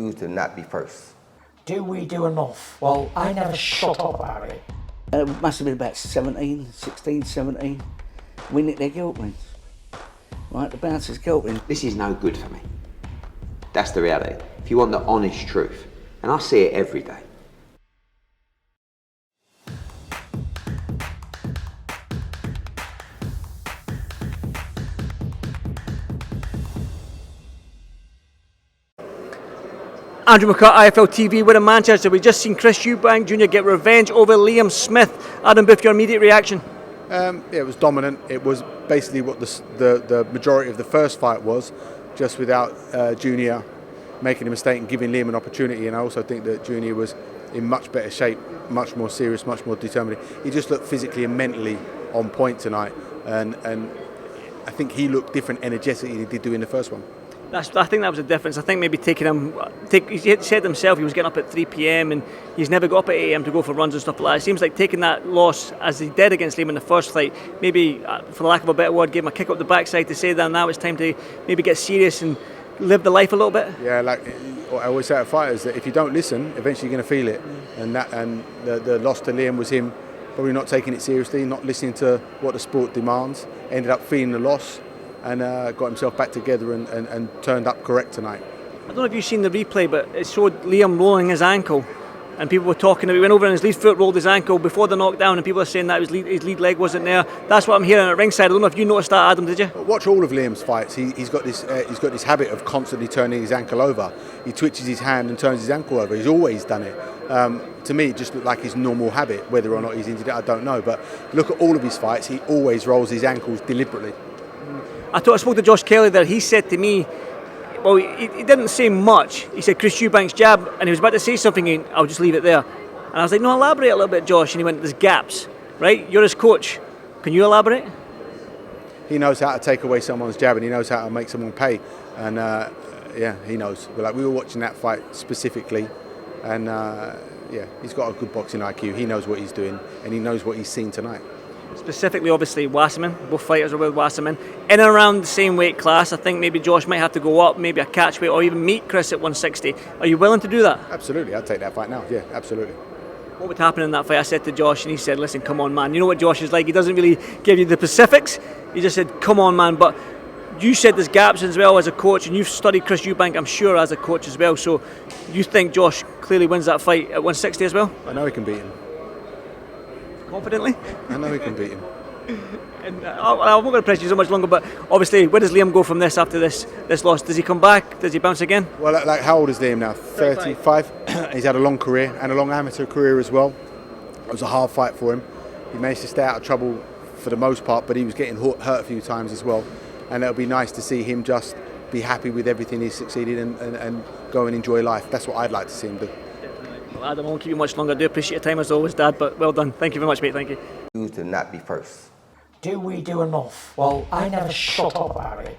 choose to not be first. Do we do enough? Well, I never shut up about it. It must have been about 16, 17. We nicked their gilt rings. Right, the bouncer's gilt ring. This is no good for me. That's the reality. If you want the honest truth, and I see it every day. Andrew McCART, IFL TV. We're in Manchester. We've just seen Chris Eubank Jr. get revenge over Liam Smith. Adam Booth, your immediate reaction? It was dominant. It was basically what the majority of the first fight was, just without Junior making a mistake and giving Liam an opportunity. And I also think that Junior was in much better shape, much more serious, much more determined. He just looked physically and mentally on point tonight, and I think he looked different energetically than he did do in the first one. I think that was the difference. I think maybe he said himself he was getting up at 3 p.m. and he's never got up at 8 a.m. to go for runs and stuff like that. It seems like taking that loss, as he did against Liam in the first fight, maybe, for the lack of a better word, gave him a kick up the backside to say that now it's time to maybe get serious and live the life a little bit. Yeah, like I always say to fighters, that if you don't listen, eventually you're going to feel it. And the loss to Liam was him probably not taking it seriously, not listening to what the sport demands, ended up feeling the loss, and got himself back together and turned up correct tonight. I don't know if you've seen the replay, but it showed Liam rolling his ankle, and people were talking. He went over and his lead foot rolled his ankle before the knockdown, and people are saying that his lead leg wasn't there. That's what I'm hearing at ringside. I don't know if you noticed that, Adam. Did you? Watch all of Liam's fights. He's got this habit of constantly turning his ankle over. He twitches his hand and turns his ankle over. He's always done it. To me, it just looked like his normal habit. Whether or not he's injured, I don't know. But look at all of his fights. He always rolls his ankles deliberately. I spoke to Josh Kelly there. He said to me, well, he didn't say much. He said Chris Eubank's jab, and he was about to say something, and I'll just leave it there. And I was like, no, elaborate a little bit, Josh. And he went, there's gaps, right? You're his coach. Can you elaborate? He knows how to take away someone's jab, and he knows how to make someone pay. And he knows. We were watching that fight specifically, and he's got a good boxing IQ. He knows what he's doing, and he knows what he's seen tonight. Specifically, obviously, Wasserman. Both fighters are with Wasserman. In and around the same weight class, I think maybe Josh might have to go up, maybe a catch weight, or even meet Chris at 160. Are you willing to do that? Absolutely, I'd take that fight now. Yeah, absolutely. What would happen in that fight? I said to Josh, and he said, listen, come on, man. You know what Josh is like. He doesn't really give you the specifics. He just said, come on, man. But you said there's gaps as well as a coach, and you've studied Chris Eubank, I'm sure, as a coach as well. So you think Josh clearly wins that fight at 160 as well? I know he can beat him. Confidently? I know he can beat him. And I'm not going to press you so much longer, but obviously, where does Liam go from this after this loss? Does he come back? Does he bounce again? Well, like how old is Liam now? 35. He's had a long career and a long amateur career as well. It was a hard fight for him. He managed to stay out of trouble for the most part, but he was getting hurt a few times as well. And it'll be nice to see him just be happy with everything he's succeeded and go and enjoy life. That's what I'd like to see him do. Well, Adam, I won't keep you much longer. I do appreciate your time as always, Dad, but well done. Thank you very much, mate. Thank you. Choose to not be first. Do we do enough? Well, I never shut up about it.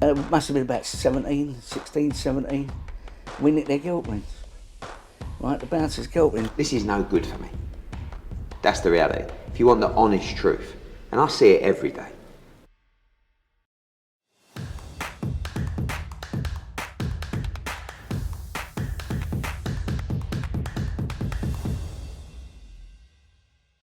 It must have been about 16, 17. We nicked their gilt rings. Right, the bouncer's gilt ring. This is no good for me. That's the reality. If you want the honest truth, and I see it every day.